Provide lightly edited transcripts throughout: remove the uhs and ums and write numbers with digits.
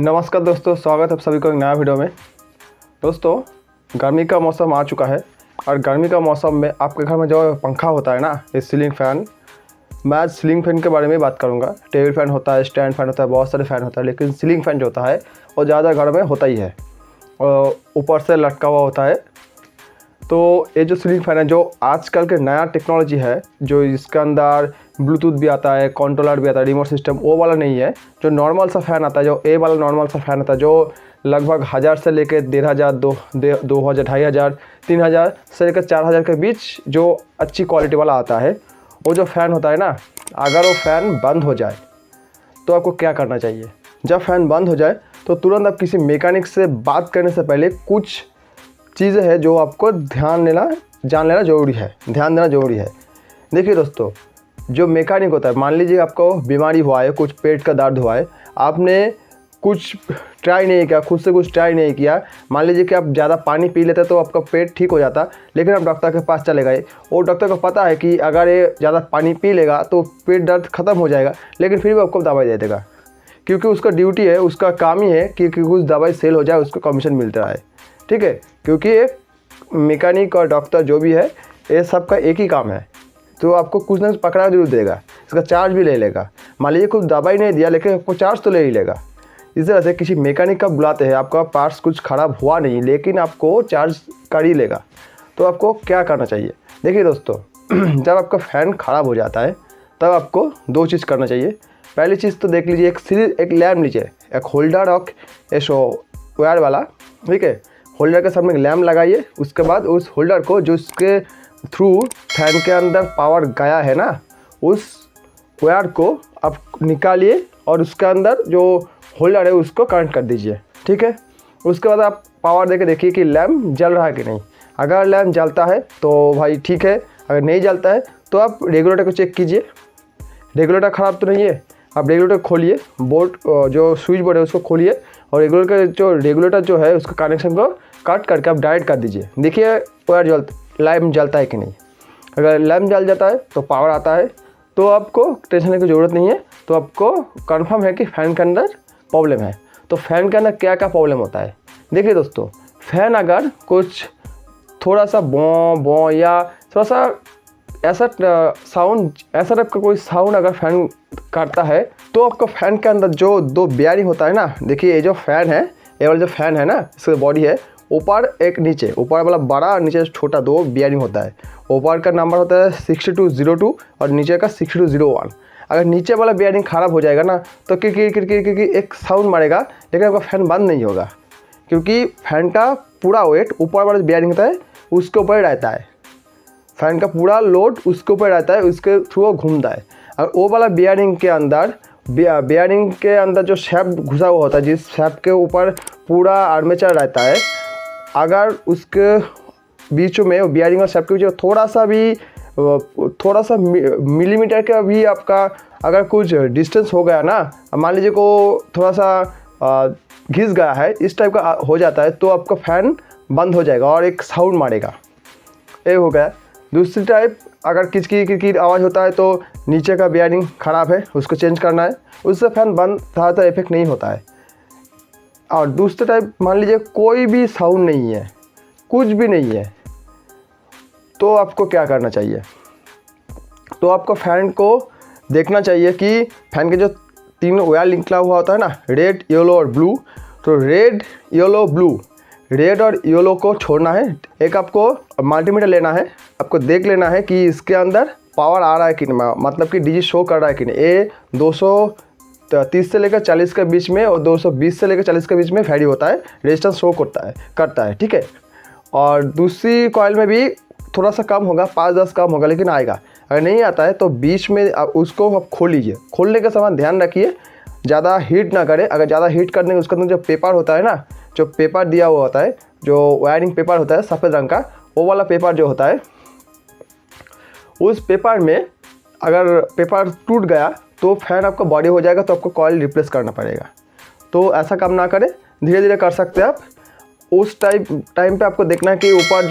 नमस्कार दोस्तों, स्वागत है आप सभी को एक नया वीडियो में। दोस्तों, गर्मी का मौसम आ चुका है और गर्मी का मौसम में आपके घर में जो पंखा होता है ना, ये सीलिंग फ़ैन, मैं आज सीलिंग फ़ैन के बारे में बात करूंगा। टेबल फ़ैन होता है, स्टैंड फ़ैन होता है, बहुत सारे फ़ैन होता है, लेकिन सीलिंग फ़ैन जो होता है वो ज़्यादा घर में होता ही है और ऊपर से लटका हुआ होता है। तो ये जो सीलिंग फ़ैन है, जो आजकल के नया टेक्नोलॉजी है, जो इसके अंदर ब्लूटूथ भी आता है, कंट्रोलर भी आता है, रिमोट सिस्टम, वो वाला नहीं है। जो नॉर्मल सा फ़ैन आता है, जो ए वाला नॉर्मल सा फ़ैन आता है, जो लगभग 1000 से लेकर 1500, 2000, 2500, 3000 से लेकर 4000 के बीच जो अच्छी क्वालिटी वाला आता है, वो जो फ़ैन होता है ना, अगर वो फ़ैन बंद हो जाए तो आपको क्या करना चाहिए? जब फ़ैन बंद हो जाए तो तुरंत आप किसी मैकेनिक से बात करने से पहले कुछ चीज़ें हैं जो आपको जान लेना ज़रूरी है, ध्यान देना ज़रूरी है। देखिए दोस्तों, जो मैकेनिक होता है, मान लीजिए आपको बीमारी हुआ है, कुछ पेट का दर्द हुआ है, आपने कुछ ट्राई नहीं किया, खुद से कुछ ट्राई नहीं किया। मान लीजिए कि आप ज़्यादा पानी पी लेते तो आपका पेट ठीक हो जाता, लेकिन आप डॉक्टर के पास चले गए और डॉक्टर को पता है कि अगर ये ज़्यादा पानी पी लेगा तो पेट दर्द ख़त्म हो जाएगा, लेकिन फिर भी आपको दवाई दे देगा, क्योंकि उसका ड्यूटी है, उसका काम ही है कि कुछ दवाई सेल हो जाए, उसको कमीशन मिलता है। ठीक है, क्योंकि एक मैकेनिक और डॉक्टर जो भी है, ये सबका एक ही काम है, तो आपको कुछ ना कुछ पकड़ा जरूर देगा, इसका चार्ज भी ले लेगा। मान लीजिए कुछ दवाई नहीं दिया, लेकिन आपको चार्ज तो ले ही लेगा। इस तरह से किसी मैकेनिक का बुलाते हैं, आपका पार्ट्स कुछ ख़राब हुआ नहीं, लेकिन आपको चार्ज कर ही लेगा, तो आपको क्या करना चाहिए? देखिए दोस्तों, जब आपका फ़ैन ख़राब हो जाता है तब आपको दो चीज़ करना चाहिए। पहली चीज़ तो देख लीजिए, एक लैम्प लीजिए, एक होल्डर और वायर वाला, ठीक है। होल्डर के सामने एक लैम्प लगाइए, उसके बाद उस होल्डर को, जो उसके थ्रू फैन के अंदर पावर गया है ना, उस वायर को आप निकालिए और उसके अंदर जो होल्डर है उसको कनेक्ट कर दीजिए, ठीक है। उसके बाद आप पावर देके देखिए कि लैम्प जल रहा है कि नहीं। अगर लैम्प जलता है तो भाई ठीक है, अगर नहीं जलता है तो आप रेगुलेटर को चेक कीजिए, रेगुलेटर ख़राब तो नहीं है। आप रेगुलेटर खोलिए, बोर्ड जो स्विच बोर्ड है उसको खोलिए और रेगुलेटर जो है उसका कनेक्शन को कट करके आप डायरेक्ट कर दीजिए। देखिए वायर लैम्प जलता है कि नहीं। अगर लैम्प जल जाता है तो पावर आता है, तो आपको टेंशन लेने की ज़रूरत नहीं है। तो आपको कंफर्म है कि फ़ैन के अंदर प्रॉब्लम है। तो फ़ैन के अंदर क्या क्या प्रॉब्लम होता है? देखिए दोस्तों, फ़ैन अगर कुछ थोड़ा सा बॉ या थोड़ा सा ऐसा साउंड, ऐसा टाइप का कोई साउंड अगर फ़ैन करता है, तो आपका फ़ैन के अंदर जो दो बेयरिंग होता है ना, देखिए ये जो फ़ैन है, ये वाला जो फ़ैन है ना, इसका बॉडी है, ऊपर एक नीचे, ऊपर वाला बड़ा और नीचे छोटा दो बेयरिंग होता है। ऊपर का नंबर होता है 6202 और नीचे का 6201। अगर नीचे वाला बेयरिंग ख़राब हो जाएगा ना, तो क्योंकि एक साउंड मारेगा, लेकिन आपका फ़ैन बंद नहीं होगा, क्योंकि फ़ैन का पूरा वेट ऊपर वाला बेयरिंग होता है उसके ऊपर रहता है। फ़ैन का पूरा लोड उसके ऊपर रहता है, उसके थ्रू वो घूमता है। और वो वाला बेयरिंग के अंदर जो शैफ्ट घुसा हुआ होता है, जिस शैफ्ट के ऊपर पूरा आर्मेचर रहता है, अगर उसके बीच में, बेयरिंग और शैफ्ट के बीच में थोड़ा सा मिलीमीटर का भी आपका अगर कुछ डिस्टेंस हो गया ना, मान लीजिए को थोड़ा सा घिस गया है, इस टाइप का हो जाता है, तो आपका फ़ैन बंद हो जाएगा और एक साउंड मारेगा। ये हो गया। दूसरी टाइप, अगर किचकिच आवाज़ होता है तो नीचे का बेयरिंग ख़राब है, उसको चेंज करना है, उससे फ़ैन बंद ज़्यादातर इफेक्ट नहीं होता है। और दूसरी टाइप, मान लीजिए कोई भी साउंड नहीं है, कुछ भी नहीं है, तो आपको क्या करना चाहिए? तो आपको फ़ैन को देखना चाहिए कि फ़ैन के जो तीनों वायर निकला हुआ होता है ना, रेड, येलो और ब्लू, तो रेड, येलो, ब्लू, रेड और येलो को छोड़ना है। एक आपको मल्टीमीटर लेना है, आपको देख लेना है कि इसके अंदर पावर आ रहा है कि नहीं, मतलब कि डिजिट शो कर रहा है कि नहीं। ये 230 से लेकर 40 के बीच में और 220 से लेकर 40 के बीच में वैरी होता है, रेजिस्टेंस शो करता है, ठीक है। और दूसरी कॉइल में भी थोड़ा सा कम होगा, 5-10 कम होगा, लेकिन आएगा। अगर नहीं आता है तो बीच में आप उसको खोल लीजिए। खोलने के समय ध्यान रखिए ज़्यादा हीट ना करे। अगर ज़्यादा हीट करने के उसके अंदर जो पेपर होता है ना, जो पेपर दिया हुआ होता है, जो वायरिंग पेपर होता है सफ़ेद रंग का, वो वाला पेपर जो होता है, उस पेपर में अगर पेपर टूट गया तो फ़ैन आपका बॉडी हो जाएगा, तो आपको कॉइल रिप्लेस करना पड़ेगा। तो ऐसा काम ना करें, धीरे धीरे कर सकते हैं आप। उस टाइम पे आपको देखना है कि ऊपर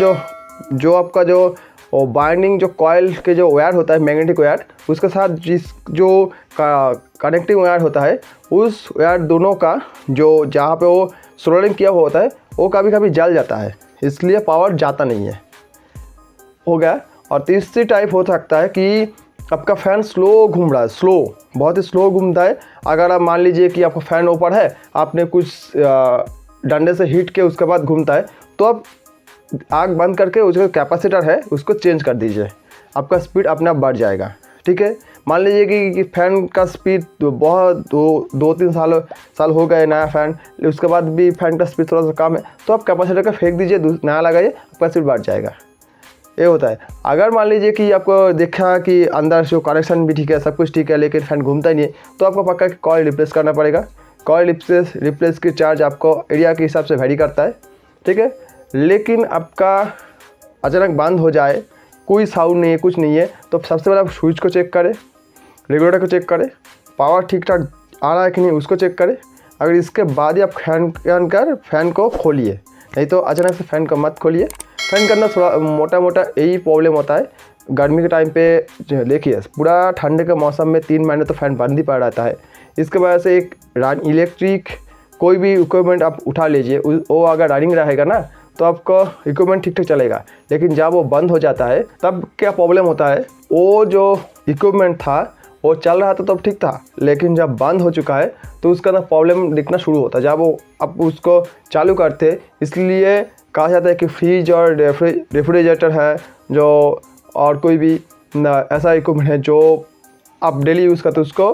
जो आपका जो और बाइंडिंग जो कॉयल के जो वायर होता है मैग्नेटिक वायर, उसके साथ जिस जो कनेक्टिंग वायर होता है, उस वायर दोनों का जो जहाँ पे वो सोल्डरिंग किया हुआ होता है वो कभी कभी जल जाता है, इसलिए पावर जाता नहीं है। हो गया। और तीसरी टाइप हो सकता है कि आपका फ़ैन स्लो घूम रहा है, बहुत ही स्लो घूमता है। अगर आप मान लीजिए कि आपका फ़ैन ऊपर है, आपने कुछ डंडे से हीट के उसके बाद घूमता है, तो आप आग बंद करके उसका कैपेसिटर है उसको चेंज कर दीजिए, आपका स्पीड अपने आप बढ़ जाएगा। ठीक है। मान लीजिए कि फ़ैन का स्पीड बहुत दो तीन साल हो गए नया फ़ैन, उसके बाद भी फ़ैन का स्पीड थोड़ा सा कम है, तो आप कैपेसिटर का फेंक दीजिए, नया लगाइए, आपका स्पीड बढ़ जाएगा। ये होता है। अगर मान लीजिए कि आपको देखा कि अंदर जो कनेक्शन भी ठीक है, सब कुछ ठीक है, लेकिन फ़ैन घूमता ही नहीं है, तो आपको पक्का कॉइल रिप्लेस करना पड़ेगा। कॉइल रिप्लेस की चार्ज आपको एरिया के हिसाब से वेरी करता है। ठीक है। लेकिन आपका अचानक बंद हो जाए, कोई साउंड नहीं है, कुछ नहीं है, तो सबसे पहले आप स्विच को चेक करें, रेगुलेटर को चेक करें, पावर ठीक ठाक आ रहा है कि नहीं उसको चेक करें। अगर इसके बाद ही आप फ़ैन को खोलिए, नहीं तो अचानक से फ़ैन को मत खोलिए। फ़ैन के अंदर थोड़ा मोटा मोटा यही प्रॉब्लम होता है गर्मी के टाइम पे। देखिए पूरा ठंडे के मौसम में 3 महीने तो फ़ैन बंद ही पड़ा रहता है। इसके वजह से एक इलेक्ट्रिक कोई भी इक्विपमेंट आप उठा लीजिए, वो अगर रनिंग रहेगा ना तो आपका इक्विपमेंट ठीक ठाक चलेगा। लेकिन जब वो बंद हो जाता है तब क्या प्रॉब्लम होता है, वो जो इक्विपमेंट था वो चल रहा था तब ठीक था, लेकिन जब बंद हो चुका है तो उसका ना प्रॉब्लम दिखना शुरू होता है जब वो आप उसको चालू करते। इसलिए कहा जाता है कि फ्रिज और रेफ्रिजरेटर है जो, और कोई भी ऐसा इक्विपमेंट है जो आप डेली यूज़ करते, उसको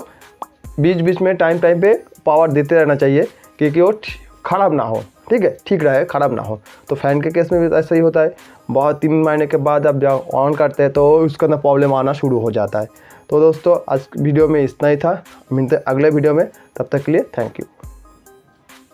बीच बीच में टाइम पे पावर देते रहना चाहिए, क्योंकि वो ख़राब ना हो। ठीक है, ठीक रहे, ख़राब ना हो। तो फ़ैन के केस में भी ऐसा ही होता है, बहुत 3 महीने के बाद आप जब ऑन करते हैं तो उसके अंदर प्रॉब्लम आना शुरू हो जाता है। तो दोस्तों आज वीडियो में इतना ही था, मिलते हैं अगले वीडियो में, तब तक के लिए थैंक यू।